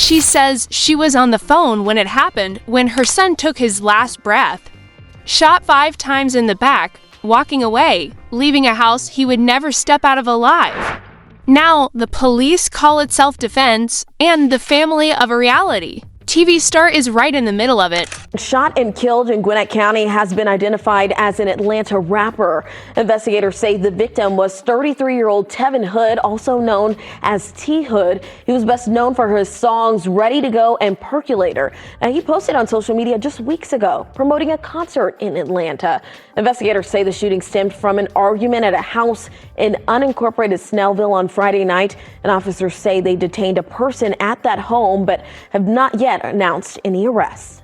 She says she was on the phone when it happened when her son took his last breath. Shot 5 times in the back, walking away, leaving a house he would never step out of alive. Now, the police call it self-defense, and the family of a reality TV star is right in the middle of it. Shot and killed in Gwinnett County has been identified as an Atlanta rapper. Investigators say the victim was 33-year-old Tevin Hood, also known as T Hood. He was best known for his songs Ready to Go and Percolator. And he posted on social media just weeks ago promoting a concert in Atlanta. Investigators say the shooting stemmed from an argument at a house in unincorporated Snellville on Friday night. And officers say they detained a person at that home but have not yet announced any arrests.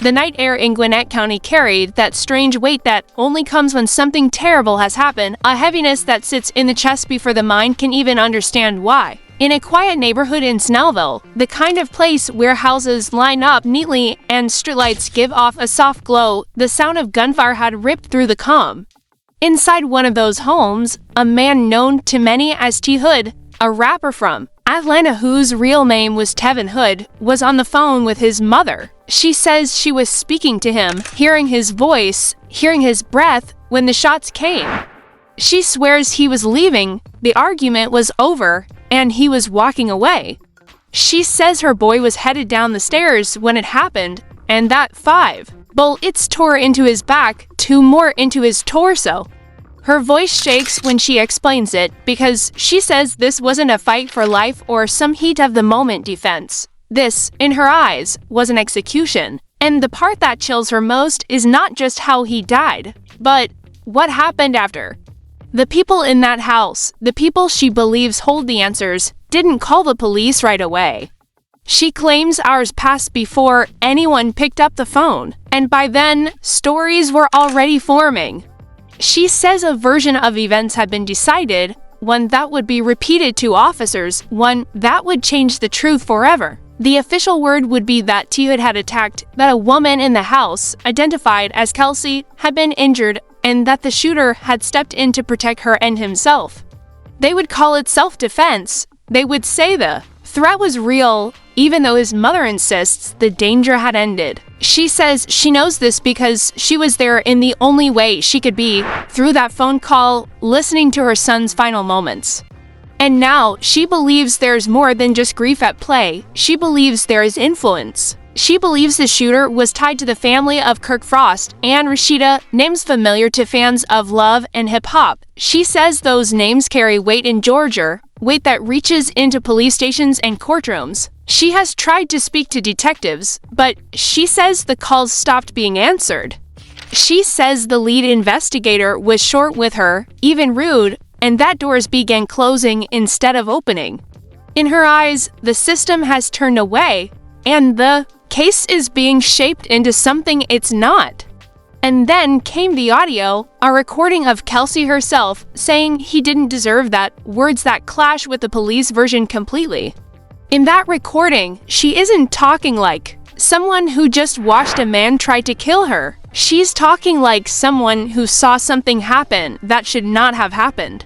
The night air in Gwinnett County carried that strange weight that only comes when something terrible has happened, a heaviness that sits in the chest before the mind can even understand why. In a quiet neighborhood in Snellville, the kind of place where houses line up neatly and streetlights give off a soft glow, the sound of gunfire had ripped through the calm. Inside one of those homes, a man known to many as T Hood, a rapper from Atlanta whose real name was Tevin Hood, was on the phone with his mother. She says she was speaking to him, hearing his voice, hearing his breath when the shots came. She swears he was leaving, the argument was over, and he was walking away. She says her boy was headed down the stairs when it happened, and that 5 bullets tore into his back, 2 more into his torso. Her voice shakes when she explains it because she says this wasn't a fight for life or some heat-of-the-moment defense. This, in her eyes, was an execution. And the part that chills her most is not just how he died, but what happened after. The people in that house, the people she believes hold the answers, didn't call the police right away. She claims hours passed before anyone picked up the phone, and by then, stories were already forming. She says a version of events had been decided, one that would be repeated to officers, one that would change the truth forever. The official word would be that T Hood had attacked, that a woman in the house, identified as Kelsey, had been injured, and that the shooter had stepped in to protect her and himself. They would call it self-defense. They would say the threat was real, even though his mother insists the danger had ended. She says she knows this because she was there in the only way she could be, through that phone call, listening to her son's final moments. And now, she believes there's more than just grief at play. She believes there is influence. She believes the shooter was tied to the family of Kirk Frost and Rasheeda, names familiar to fans of love and hip-hop. She says those names carry weight in Georgia, weight that reaches into police stations and courtrooms. She has tried to speak to detectives, but she says the calls stopped being answered. She says the lead investigator was short with her, even rude, and that doors began closing instead of opening. In her eyes, the system has turned away, and the case is being shaped into something it's not. And then came the audio, a recording of Kelsey herself saying he didn't deserve that, words that clash with the police version completely. In that recording, she isn't talking like someone who just watched a man try to kill her. She's talking like someone who saw something happen that should not have happened.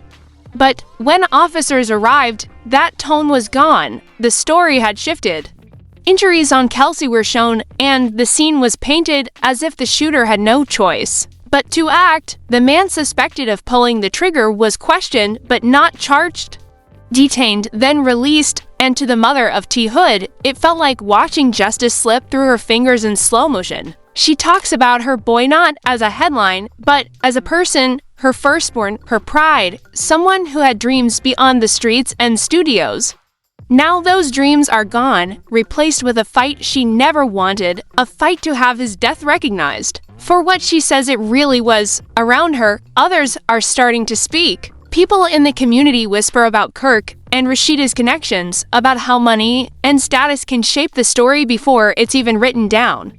But when officers arrived, that tone was gone. The story had shifted. Injuries on Kelsey were shown, and the scene was painted as if the shooter had no choice. But to act, the man suspected of pulling the trigger was questioned but not charged. Detained, then released, and to the mother of T Hood, it felt like watching justice slip through her fingers in slow motion. She talks about her boy not as a headline, but as a person, her firstborn, her pride, someone who had dreams beyond the streets and studios. Now those dreams are gone, replaced with a fight she never wanted, a fight to have his death recognized. For what she says it really was, around her, others are starting to speak. People in the community whisper about Kirk and Rasheeda's connections, about how money and status can shape the story before it's even written down.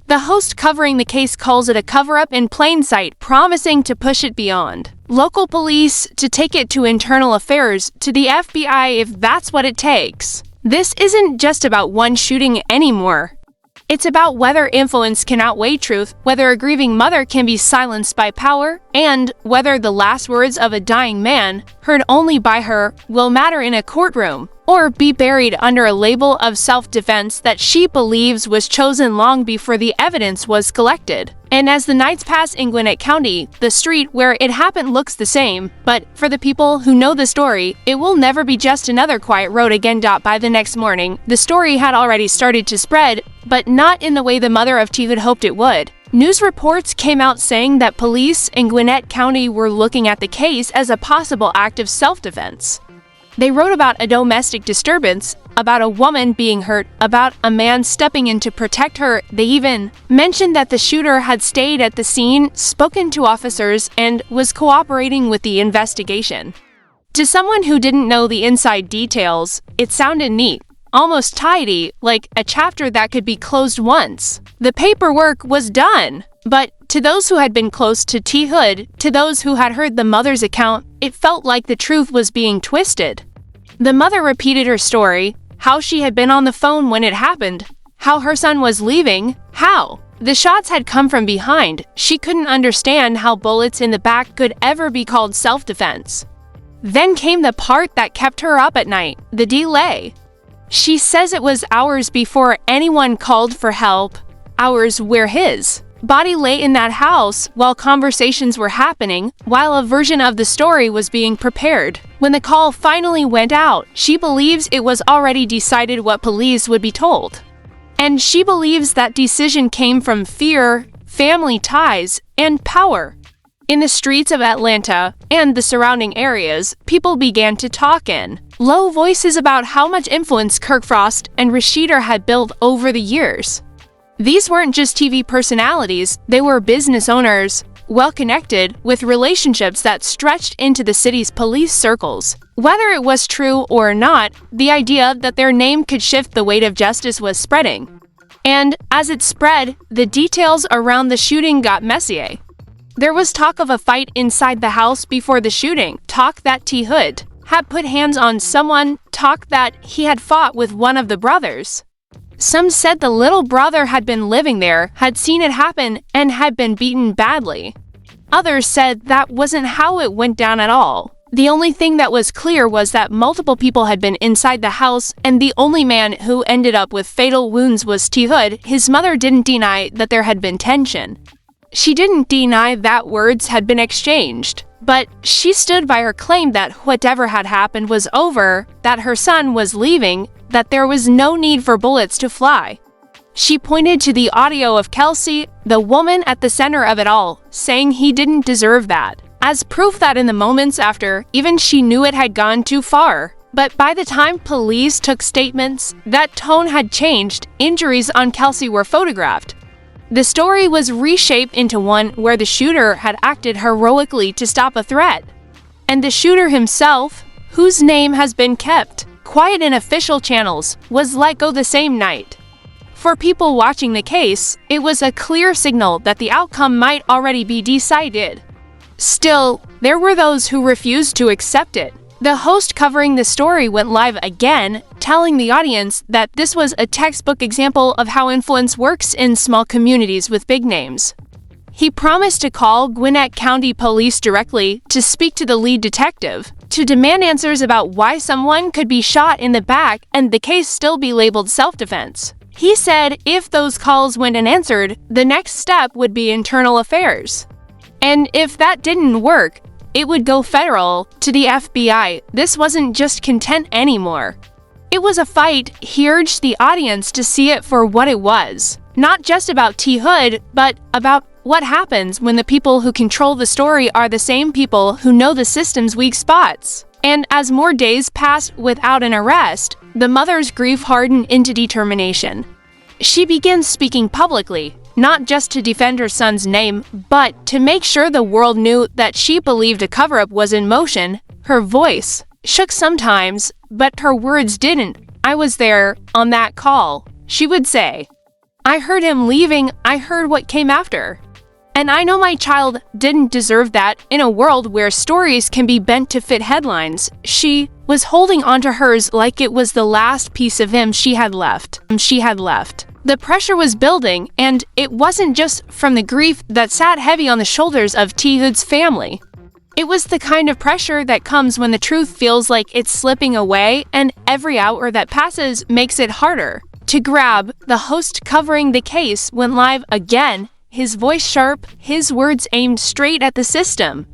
The host covering the case calls it a cover-up in plain sight, promising to push it beyond local police, to take it to internal affairs, to the FBI if that's what it takes. This isn't just about one shooting anymore. It's about whether influence can outweigh truth, whether a grieving mother can be silenced by power, and whether the last words of a dying man, heard only by her, will matter in a courtroom. or be buried under a label of self-defense that she believes was chosen long before the evidence was collected. And as the nights pass in Gwinnett County, the street where it happened looks the same, but for the people who know the story, it will never be just another quiet road again. By the next morning, the story had already started to spread, but not in the way the mother of T. Hood hoped it would. News reports came out saying that police in Gwinnett County were looking at the case as a possible act of self-defense. They wrote about a domestic disturbance, about a woman being hurt, about a man stepping in to protect her. They even mentioned that the shooter had stayed at the scene, spoken to officers, and was cooperating with the investigation. To someone who didn't know the inside details, it sounded neat, almost tidy, like a chapter that could be closed once. The paperwork was done. But to those who had been close to T. Hood, to those who had heard the mother's account, it felt like the truth was being twisted. The mother repeated her story, how she had been on the phone when it happened, how her son was leaving, how the shots had come from behind. She couldn't understand how bullets in the back could ever be called self-defense. Then came the part that kept her up at night, the delay. She says it was hours before anyone called for help, hours where his body lay in that house while conversations were happening, while a version of the story was being prepared. When the call finally went out, she believes it was already decided what police would be told. And she believes that decision came from fear, family ties, and power. In the streets of Atlanta and the surrounding areas, people began to talk in low voices about how much influence Kirk Frost and Rasheeda had built over the years. These weren't just TV personalities, they were business owners, well-connected, with relationships that stretched into the city's police circles. Whether it was true or not, the idea that their name could shift the weight of justice was spreading. And as it spread, the details around the shooting got messier. There was talk of a fight inside the house before the shooting, talk that T. Hood had put hands on someone, talk that he had fought with one of the brothers. Some said the little brother had been living there, had seen it happen, and had been beaten badly. Others said that wasn't how it went down at all. The only thing that was clear was that multiple people had been inside the house, and the only man who ended up with fatal wounds was T. Hood. His mother didn't deny that there had been tension. She didn't deny that words had been exchanged, but she stood by her claim that whatever had happened was over, that her son was leaving, that there was no need for bullets to fly. She pointed to the audio of Kelsey, the woman at the center of it all, saying he didn't deserve that, as proof that in the moments after, even she knew it had gone too far. But by the time police took statements, that tone had changed. Injuries on Kelsey were photographed. The story was reshaped into one where the shooter had acted heroically to stop a threat. And the shooter himself, whose name has been kept quiet in official channels, was let go the same night. For people watching the case, it was a clear signal that the outcome might already be decided. Still, there were those who refused to accept it. The host covering the story went live again, telling the audience that this was a textbook example of how influence works in small communities with big names. He promised to call Gwinnett County Police directly to speak to the lead detective, to demand answers about why someone could be shot in the back and the case still be labeled self-defense. He said if those calls went unanswered, the next step would be internal affairs. And if that didn't work, it would go federal, to the FBI. This wasn't just content anymore. It was a fight. He urged the audience to see it for what it was. Not just about T. Hood, but about what happens when the people who control the story are the same people who know the system's weak spots. And as more days passed without an arrest, the mother's grief hardened into determination. She began speaking publicly, not just to defend her son's name, but to make sure the world knew that she believed a cover-up was in motion. Her voice shook sometimes, but her words didn't. "I was there, on that call," she would say. "I heard him leaving, I heard what came after. And I know my child didn't deserve that in a world where stories can be bent to fit headlines." She was holding onto hers like it was the last piece of him she had left. The pressure was building, and it wasn't just from the grief that sat heavy on the shoulders of T. Hood's family. It was the kind of pressure that comes when the truth feels like it's slipping away and every hour that passes makes it harder to grab. The host covering the case went live again, his voice sharp, his words aimed straight at the system.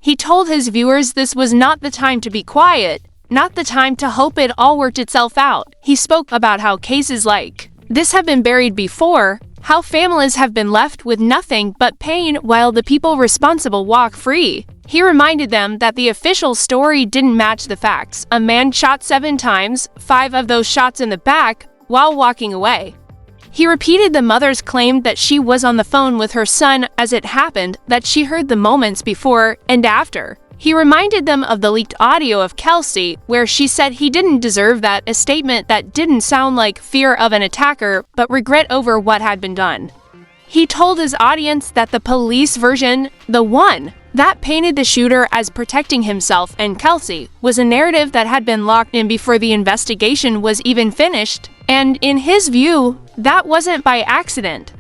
He told his viewers this was not the time to be quiet, not the time to hope it all worked itself out. He spoke about how cases like this have been buried before, how families have been left with nothing but pain while the people responsible walk free. He reminded them that the official story didn't match the facts. A man shot 7 times, 5 of those shots in the back, while walking away. He repeated the mother's claim that she was on the phone with her son as it happened, that she heard the moments before and after. He reminded them of the leaked audio of Kelsey, where she said he didn't deserve that, a statement that didn't sound like fear of an attacker, but regret over what had been done. He told his audience that the police version, the one that painted the shooter as protecting himself and Kelsey, was a narrative that had been locked in before the investigation was even finished, and in his view, that wasn't by accident.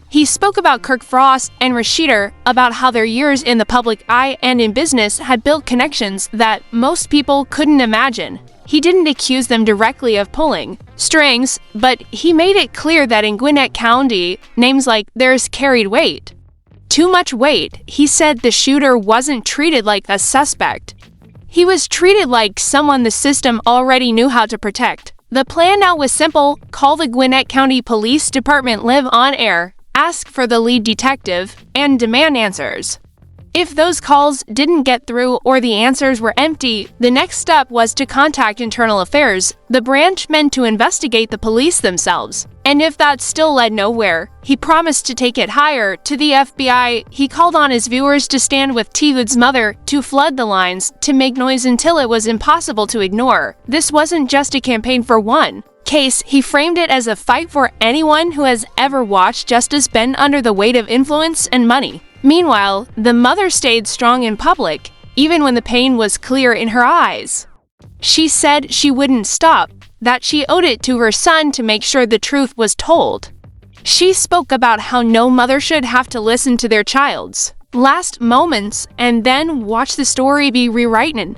He spoke about Kirk Frost and Rasheeda, about how their years in the public eye and in business had built connections that most people couldn't imagine. He didn't accuse them directly of pulling strings, but he made it clear that in Gwinnett County, names like theirs carried weight. Too much weight. He said the shooter wasn't treated like a suspect. He was treated like someone the system already knew how to protect. The plan now was simple: call the Gwinnett County Police Department live on air, ask for the lead detective, and demand answers. If those calls didn't get through or the answers were empty, the next step was to contact Internal Affairs, the branch meant to investigate the police themselves. And if that still led nowhere, he promised to take it higher, to the FBI. He called on his viewers to stand with T. Hood's mother, to flood the lines, to make noise until it was impossible to ignore. This wasn't just a campaign for one case. He framed it as a fight for anyone who has ever watched justice bend under the weight of influence and money. Meanwhile, the mother stayed strong in public, even when the pain was clear in her eyes. She said she wouldn't stop, that she owed it to her son to make sure the truth was told. She spoke about how no mother should have to listen to their child's last moments and then watch the story be rewritten.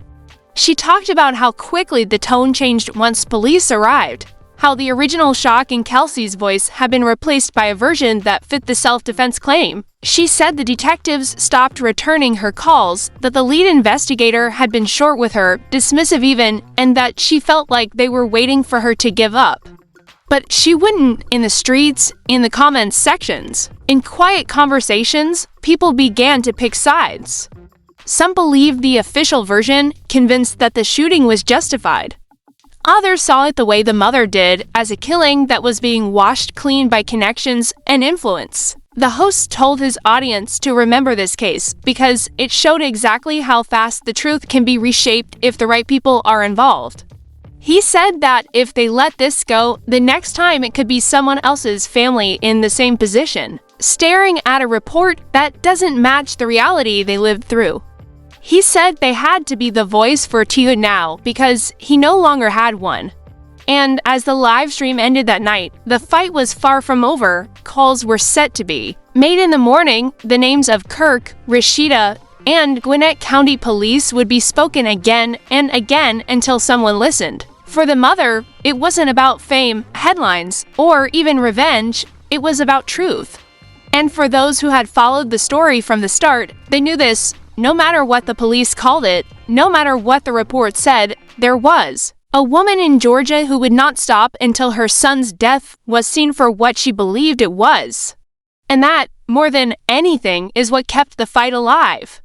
She talked about how quickly the tone changed once police arrived, how the original shock in Kelsey's voice had been replaced by a version that fit the self-defense claim. She said the detectives stopped returning her calls, that the lead investigator had been short with her, dismissive even, and that she felt like they were waiting for her to give up. But she wouldn't. In the streets, in the comments sections, in quiet conversations, people began to pick sides. Some believed the official version, convinced that the shooting was justified. Others saw it the way the mother did, as a killing that was being washed clean by connections and influence. The host told his audience to remember this case because it showed exactly how fast the truth can be reshaped if the right people are involved. He said that if they let this go, the next time it could be someone else's family in the same position, staring at a report that doesn't match the reality they lived through. He said they had to be the voice for T. Hood now because he no longer had one. And as the live stream ended that night, the fight was far from over. Calls were set to be made in the morning. The names of Kirk, Rasheeda, and Gwinnett County Police would be spoken again and again until someone listened. For the mother, it wasn't about fame, headlines, or even revenge. It was about truth. And for those who had followed the story from the start, they knew this. No matter what the police called it, no matter what the report said, there was a woman in Georgia who would not stop until her son's death was seen for what she believed it was. And that, more than anything, is what kept the fight alive.